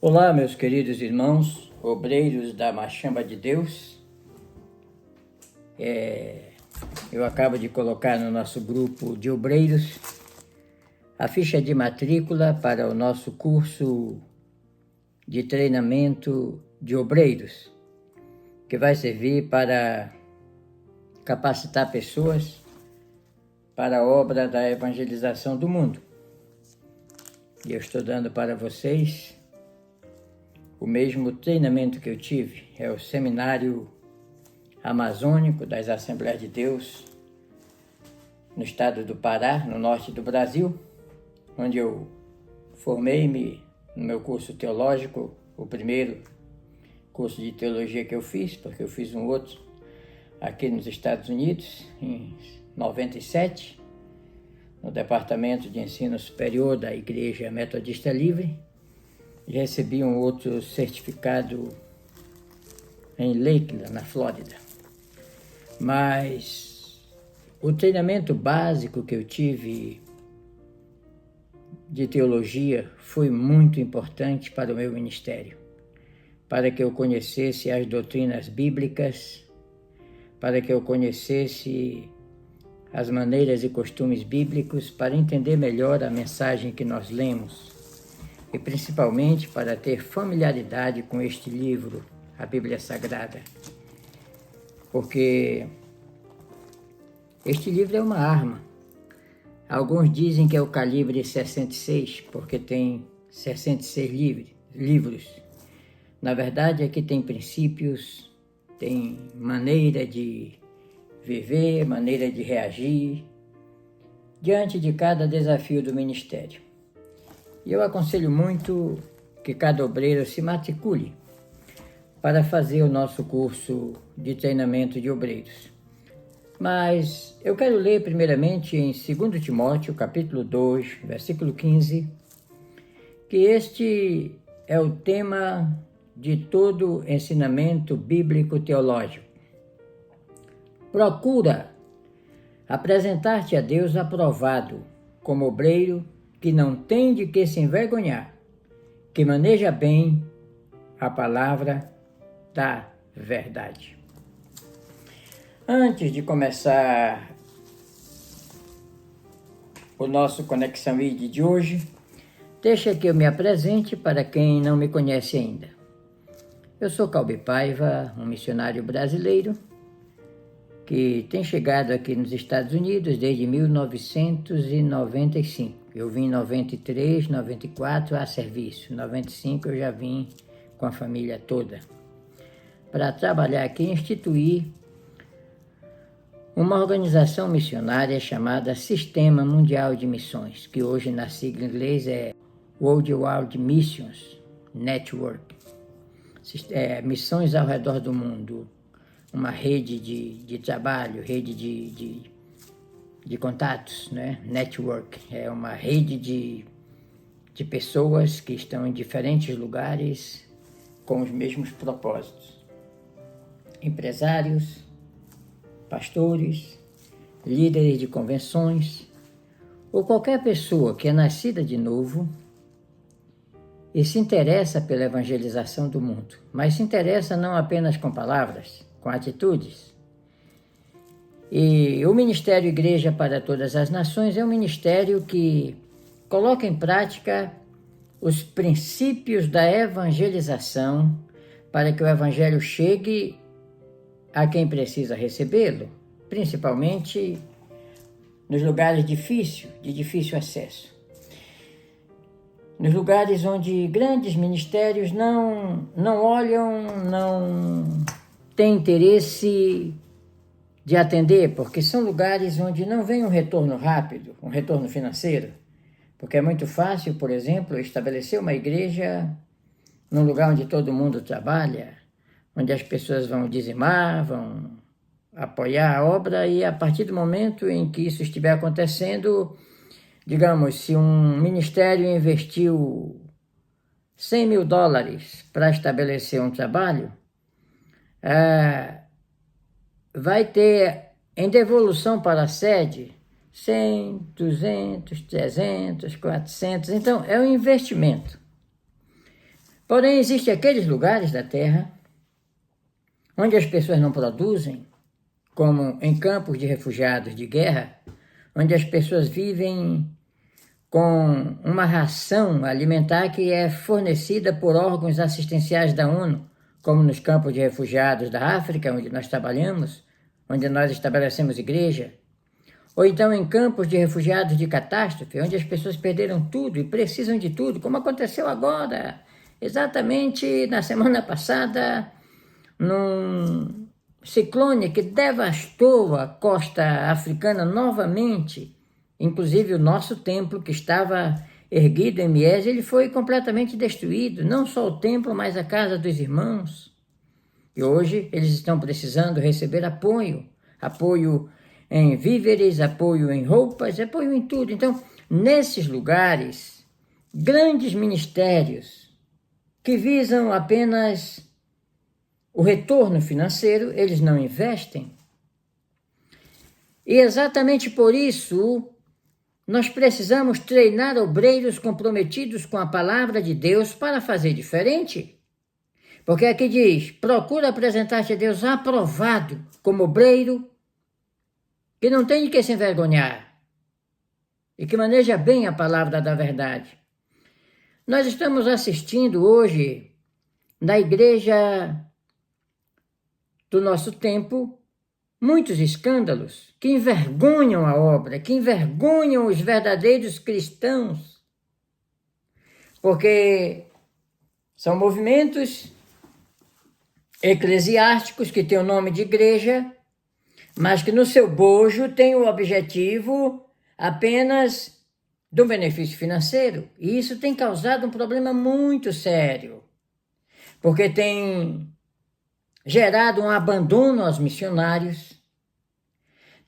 Olá, meus queridos irmãos, obreiros da Machamba de Deus. Eu acabo de colocar no nosso grupo de obreiros a ficha de matrícula para o nosso curso de treinamento de obreiros, que vai servir para capacitar pessoas para a obra da evangelização do mundo. E eu estou dando para vocês o mesmo treinamento que eu tive, é o Seminário Amazônico das Assembleias de Deus, no estado do Pará, no norte do Brasil, onde eu formei-me no meu curso teológico, o primeiro curso de teologia que eu fiz, porque eu fiz um outro aqui nos Estados Unidos, em 97, no Departamento de Ensino Superior da Igreja Metodista Livre. E recebi um outro certificado em Lakeland, na Flórida. Mas o treinamento básico que eu tive de teologia foi muito importante para o meu ministério, para que eu conhecesse as doutrinas bíblicas, para que eu conhecesse as maneiras e costumes bíblicos, para entender melhor a mensagem que nós lemos, e principalmente para ter familiaridade com este livro, a Bíblia Sagrada. Porque este livro é uma arma. Alguns dizem que é o calibre 66, porque tem 66 livros. Na verdade, aqui tem princípios, tem maneira de viver, maneira de reagir diante de cada desafio do ministério. E eu aconselho muito que cada obreiro se matricule para fazer o nosso curso de treinamento de obreiros. Mas eu quero ler primeiramente em 2 Timóteo, capítulo 2, versículo 15, que este é o tema de todo ensinamento bíblico teológico. Procura apresentar-te a Deus aprovado, como obreiro que não tem de que se envergonhar, que maneja bem a palavra da verdade. Antes de começar o nosso Conexão ID de hoje, deixa que eu me apresente para quem não me conhece ainda. Eu sou Calbi Paiva, um missionário brasileiro que tem chegado aqui nos Estados Unidos desde 1995. Eu vim em 93, 94 a serviço. Em 95 eu já vim com a família toda para trabalhar aqui e instituir uma organização missionária chamada Sistema Mundial de Missões, que hoje na sigla em inglês é World Missions Network. Missões ao redor do mundo. Uma rede de trabalho, rede de contatos, né? Network, é uma rede de pessoas que estão em diferentes lugares com os mesmos propósitos. Empresários, pastores, líderes de convenções, ou qualquer pessoa que é nascida de novo e se interessa pela evangelização do mundo, mas se interessa não apenas com palavras, com atitudes. E o Ministério Igreja para Todas as Nações é um ministério que coloca em prática os princípios da evangelização para que o evangelho chegue a quem precisa recebê-lo, principalmente nos lugares de difícil acesso. Nos lugares onde grandes ministérios não olham, não têm interesse de atender, porque são lugares onde não vem um retorno rápido, um retorno financeiro. Porque é muito fácil, por exemplo, estabelecer uma igreja num lugar onde todo mundo trabalha, onde as pessoas vão dizimar, vão apoiar a obra, e a partir do momento em que isso estiver acontecendo, digamos, se um ministério investiu $100 mil para estabelecer um trabalho, vai ter em devolução para a sede 100, 200, 300, 400. Então, é um investimento. Porém, existem aqueles lugares da Terra onde as pessoas não produzem, como em campos de refugiados de guerra, onde as pessoas vivem com uma ração alimentar que é fornecida por órgãos assistenciais da ONU, como nos campos de refugiados da África, onde nós trabalhamos, onde nós estabelecemos igreja, ou então em campos de refugiados de catástrofe, onde as pessoas perderam tudo e precisam de tudo, como aconteceu agora, exatamente na semana passada, num ciclone que devastou a costa africana novamente. Inclusive o nosso templo, que estava erguido em Miés, ele foi completamente destruído, não só o templo, mas a casa dos irmãos. E hoje eles estão precisando receber apoio em víveres, apoio em roupas, apoio em tudo. Então, nesses lugares, grandes ministérios que visam apenas o retorno financeiro, eles não investem. E exatamente por isso, nós precisamos treinar obreiros comprometidos com a palavra de Deus para fazer diferente. Porque aqui diz, procura apresentar-te a Deus aprovado como obreiro, que não tem de que se envergonhar e que maneja bem a palavra da verdade. Nós estamos assistindo hoje, na igreja do nosso tempo, muitos escândalos que envergonham a obra, que envergonham os verdadeiros cristãos, porque são movimentos eclesiásticos que têm o nome de igreja, mas que no seu bojo têm o objetivo apenas do benefício financeiro. E isso tem causado um problema muito sério, porque tem gerado um abandono aos missionários,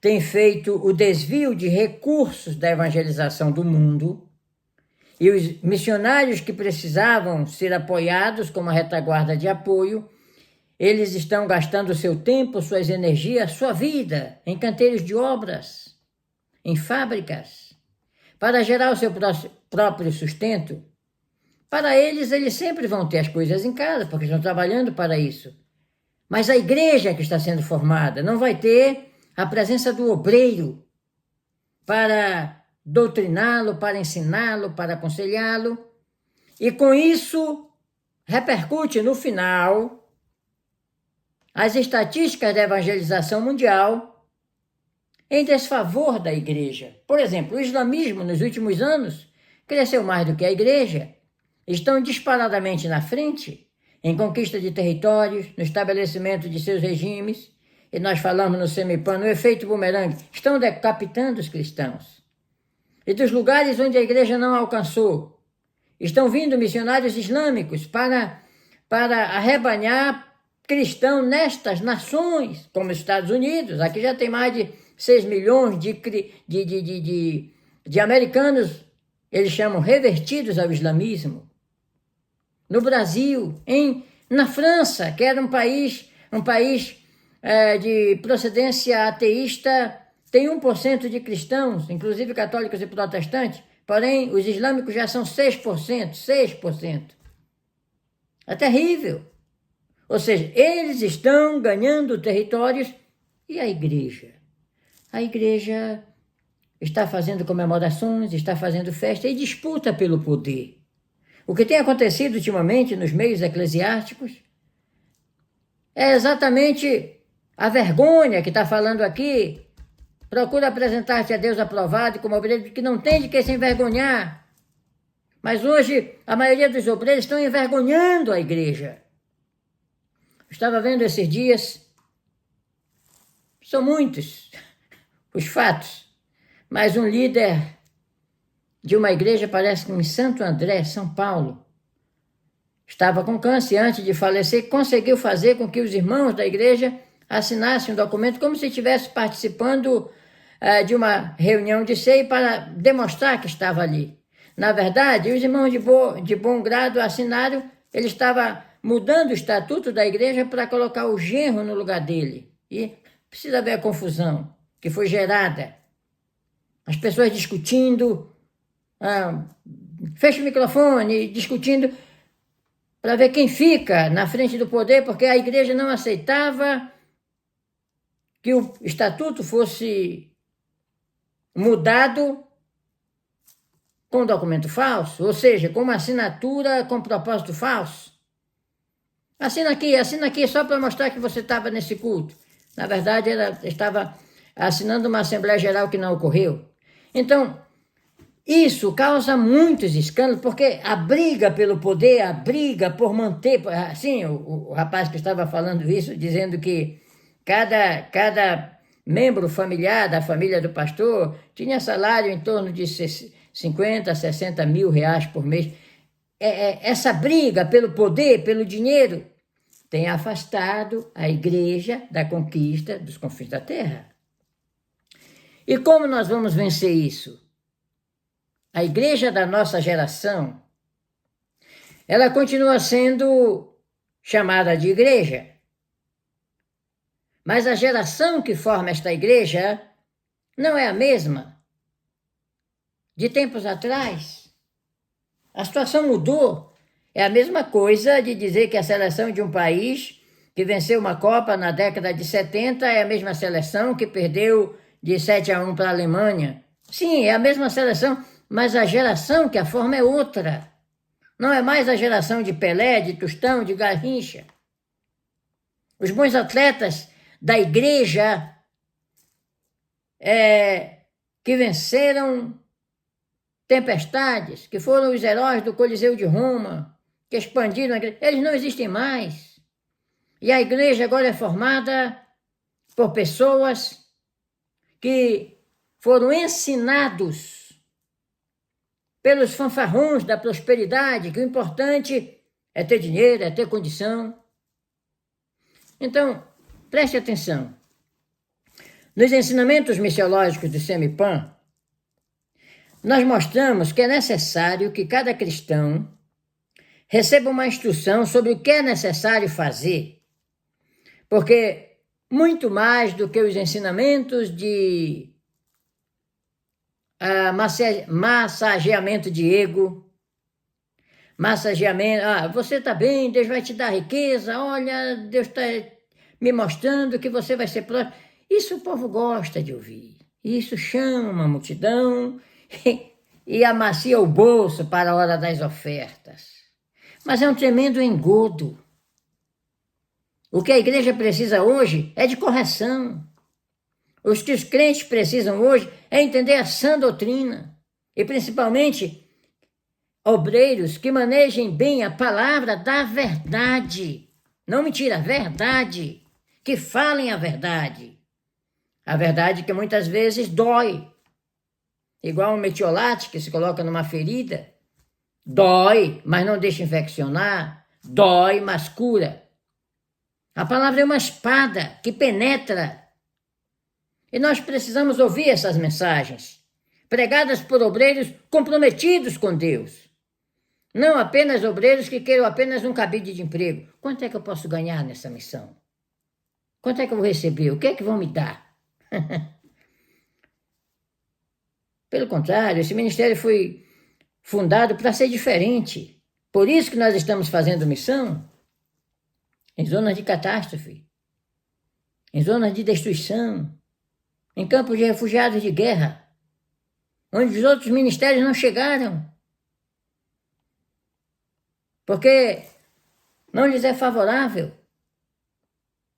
tem feito o desvio de recursos da evangelização do mundo, e os missionários que precisavam ser apoiados como a retaguarda de apoio, eles estão gastando seu tempo, suas energias, sua vida em canteiros de obras, em fábricas, para gerar o seu próprio sustento. Para eles sempre vão ter as coisas em casa, porque estão trabalhando para isso. Mas a igreja que está sendo formada não vai ter a presença do obreiro para doutriná-lo, para ensiná-lo, para aconselhá-lo. E com isso, repercute no final as estatísticas da evangelização mundial em desfavor da igreja. Por exemplo, o islamismo nos últimos anos cresceu mais do que a igreja, estão disparadamente na frente em conquista de territórios, no estabelecimento de seus regimes, e nós falamos no Semipan, no efeito bumerangue, estão decapitando os cristãos. E dos lugares onde a igreja não alcançou, estão vindo missionários islâmicos para arrebanhar cristão nestas nações, como os Estados Unidos. Aqui já tem mais de 6 milhões de americanos, eles chamam revertidos ao islamismo. No Brasil, na França, que era um país de procedência ateísta, tem 1% de cristãos, inclusive católicos e protestantes, porém os islâmicos já são 6%. É terrível. Ou seja, eles estão ganhando territórios e a igreja? A igreja está fazendo comemorações, está fazendo festa e disputa pelo poder. O que tem acontecido ultimamente nos meios eclesiásticos é exatamente a vergonha que está falando aqui. Procura apresentar-te a Deus aprovado como obreiro, que não tem de que se envergonhar. Mas hoje a maioria dos obreiros estão envergonhando a igreja. Estava vendo esses dias, são muitos os fatos, mas um líder de uma igreja, parece que em Santo André, São Paulo, estava com câncer antes de falecer, conseguiu fazer com que os irmãos da igreja assinassem um documento como se estivesse participando de uma reunião de ceia para demonstrar que estava ali. Na verdade, os irmãos de bom grado assinaram, ele estava mudando o estatuto da igreja para colocar o genro no lugar dele. E precisa ver a confusão que foi gerada. As pessoas discutindo, fecha o microfone, discutindo. para ver quem fica na frente do poder, porque a igreja não aceitava que o estatuto fosse mudado com documento falso, ou seja, com uma assinatura com propósito falso. Assina aqui, só para mostrar que você estava nesse culto. Na verdade, ela estava assinando uma Assembleia Geral que não ocorreu. Então, isso causa muitos escândalos, porque a briga pelo poder, a briga por manter... Assim, o rapaz que estava falando isso, dizendo que cada membro familiar da família do pastor tinha salário em torno de 50, 60 mil reais por mês. Essa briga pelo poder, pelo dinheiro, tem afastado a igreja da conquista dos confins da terra. E como nós vamos vencer isso? A igreja da nossa geração, ela continua sendo chamada de igreja. Mas a geração que forma esta igreja não é a mesma de tempos atrás. A situação mudou. É a mesma coisa de dizer que a seleção de um país que venceu uma Copa na década de 70 é a mesma seleção que perdeu de 7-1 para a Alemanha. Sim, é a mesma seleção, mas a geração que a forma é outra. Não é mais a geração de Pelé, de Tostão, de Garrincha. Os bons atletas da igreja que venceram tempestades, que foram os heróis do Coliseu de Roma, que expandiram a igreja, eles não existem mais. E a igreja agora é formada por pessoas que foram ensinados pelos fanfarrões da prosperidade, que o importante é ter dinheiro, é ter condição. Então, preste atenção. Nos ensinamentos missiológicos do Semipan, nós mostramos que é necessário que cada cristão receba uma instrução sobre o que é necessário fazer, porque muito mais do que os ensinamentos de massageamento de ego, massageamento, você está bem, Deus vai te dar riqueza, olha, Deus está me mostrando que você vai ser próximo. Isso o povo gosta de ouvir, isso chama a multidão e amacia o bolso para a hora das ofertas. Mas é um tremendo engodo. O que a igreja precisa hoje é de correção. O que os crentes precisam hoje é entender a sã doutrina. E principalmente, obreiros que manejem bem a palavra da verdade. Não mentira, a verdade. Que falem a verdade. A verdade que muitas vezes dói. Igual um metiolate que se coloca numa ferida. Dói, mas não deixa infeccionar. Dói, mas cura. A palavra é uma espada que penetra. E nós precisamos ouvir essas mensagens, pregadas por obreiros comprometidos com Deus. Não apenas obreiros que queiram apenas um cabide de emprego. Quanto é que eu posso ganhar nessa missão? Quanto é que eu vou receber? O que é que vão me dar? Pelo contrário, esse ministério foi fundado para ser diferente. Por isso que nós estamos fazendo missão em zonas de catástrofe, em zonas de destruição, em campos de refugiados de guerra, onde os outros ministérios não chegaram, porque não lhes é favorável,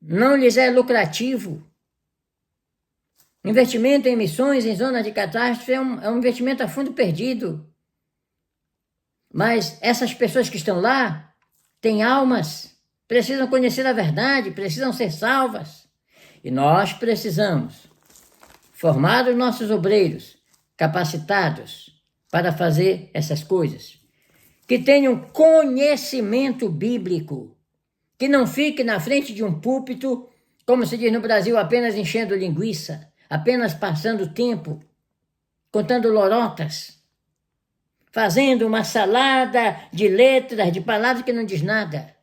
não lhes é lucrativo. Investimento em missões em zonas de catástrofe é um investimento a fundo perdido. Mas essas pessoas que estão lá têm almas, precisam conhecer a verdade, precisam ser salvas. E nós precisamos formar os nossos obreiros capacitados para fazer essas coisas. Que tenham conhecimento bíblico, que não fique na frente de um púlpito, como se diz no Brasil, apenas enchendo linguiça, apenas passando tempo, contando lorotas, fazendo uma salada de letras, de palavras que não diz nada.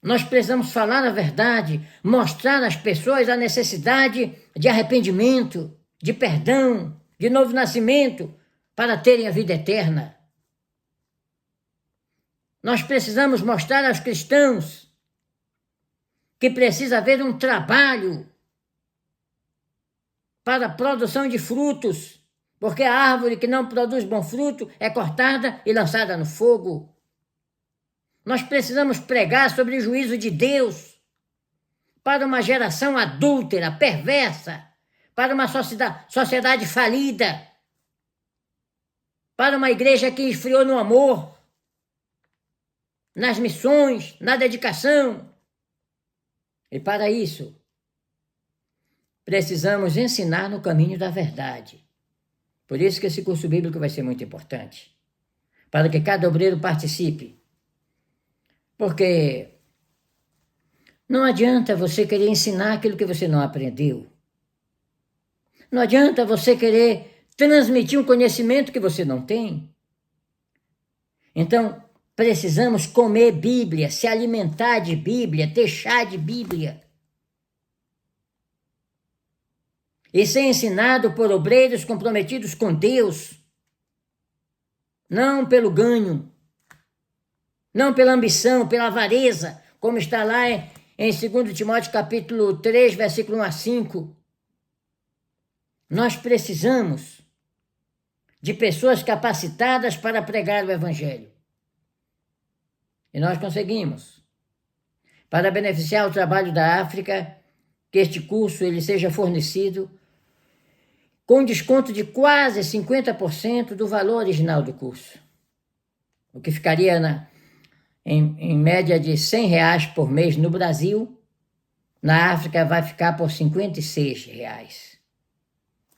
Nós precisamos falar a verdade, mostrar às pessoas a necessidade de arrependimento, de perdão, de novo nascimento, para terem a vida eterna. Nós precisamos mostrar aos cristãos que precisa haver um trabalho para a produção de frutos, porque a árvore que não produz bom fruto é cortada e lançada no fogo. Nós precisamos pregar sobre o juízo de Deus para uma geração adúltera, perversa, para uma sociedade falida, para uma igreja que esfriou no amor, nas missões, na dedicação. E para isso, precisamos ensinar no caminho da verdade. Por isso que esse curso bíblico vai ser muito importante, para que cada obreiro participe. Porque não adianta você querer ensinar aquilo que você não aprendeu. Não adianta você querer transmitir um conhecimento que você não tem. Então, precisamos comer Bíblia, se alimentar de Bíblia, ter chá de Bíblia. E ser ensinado por obreiros comprometidos com Deus, não pelo ganho, não pela ambição, pela avareza, como está lá em 2 Timóteo capítulo 3, versículo 1 a 5. Nós precisamos de pessoas capacitadas para pregar o Evangelho. E nós conseguimos. Para beneficiar o trabalho da África, que este curso ele seja fornecido com desconto de quase 50% do valor original do curso, o que ficaria em média de R$100 por mês no Brasil. Na África vai ficar por R$56.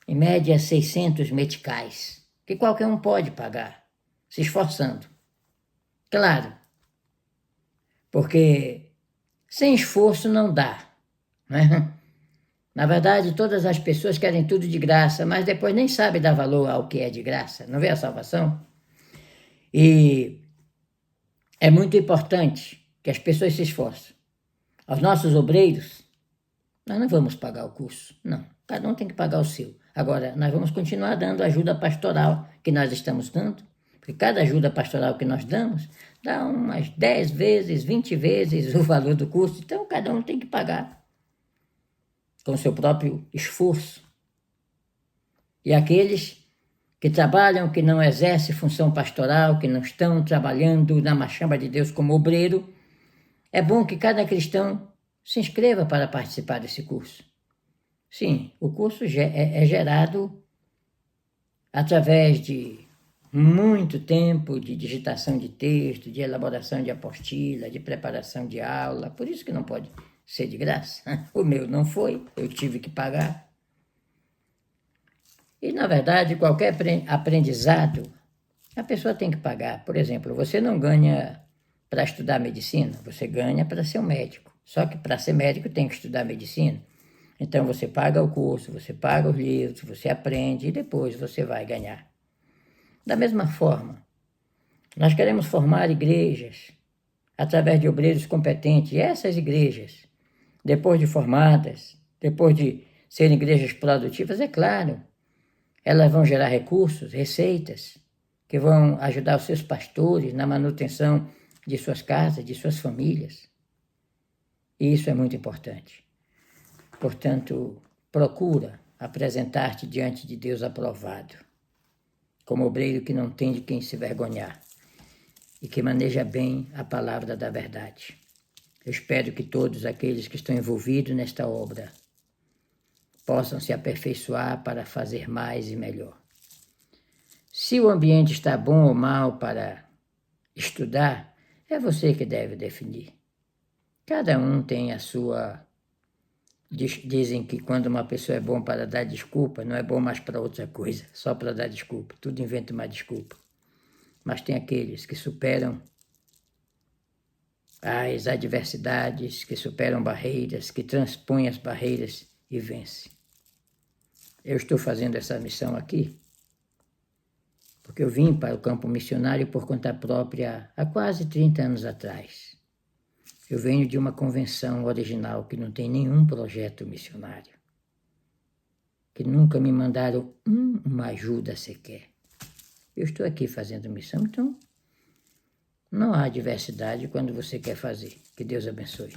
Em média, 600 meticais, que qualquer um pode pagar, se esforçando. Claro, porque sem esforço não dá, né? Na verdade, todas as pessoas querem tudo de graça, mas depois nem sabem dar valor ao que é de graça, não vê a salvação? E é muito importante que as pessoas se esforcem. Aos nossos obreiros, nós não vamos pagar o curso, não. Cada um tem que pagar o seu. Agora, nós vamos continuar dando a ajuda pastoral que nós estamos dando, porque cada ajuda pastoral que nós damos dá umas 10 vezes, 20 vezes o valor do curso, então cada um tem que pagar com o seu próprio esforço. E aqueles que trabalham, que não exercem função pastoral, que não estão trabalhando na machamba de Deus como obreiro, é bom que cada cristão se inscreva para participar desse curso. Sim, o curso é gerado através de muito tempo de digitação de texto, de elaboração de apostila, de preparação de aula, por isso que não pode ser de graça. O meu não foi, eu tive que pagar. E, na verdade, qualquer aprendizado, a pessoa tem que pagar. Por exemplo, você não ganha para estudar medicina, você ganha para ser um médico. Só que para ser médico tem que estudar medicina. Então você paga o curso, você paga os livros, você aprende e depois você vai ganhar. Da mesma forma, nós queremos formar igrejas através de obreiros competentes. E essas igrejas, depois de formadas, depois de serem igrejas produtivas, é claro, elas vão gerar recursos, receitas, que vão ajudar os seus pastores na manutenção de suas casas, de suas famílias. E isso é muito importante. Portanto, procura apresentar-te diante de Deus aprovado, como obreiro que não tem de quem se vergonhar e que maneja bem a palavra da verdade. Eu espero que todos aqueles que estão envolvidos nesta obra possam se aperfeiçoar para fazer mais e melhor. Se o ambiente está bom ou mal para estudar, é você que deve definir. Cada um tem a sua... Dizem que quando uma pessoa é bom para dar desculpa, não é bom mais para outra coisa, só para dar desculpa. Tudo inventa uma desculpa. Mas tem aqueles que superam as adversidades, que superam barreiras, que transpõem as barreiras e vencem. Eu estou fazendo essa missão aqui porque eu vim para o campo missionário por conta própria há quase 30 anos atrás. Eu venho de uma convenção original que não tem nenhum projeto missionário, que nunca me mandaram uma ajuda sequer. Eu estou aqui fazendo missão, então Não há diversidade quando você quer fazer. Que Deus abençoe.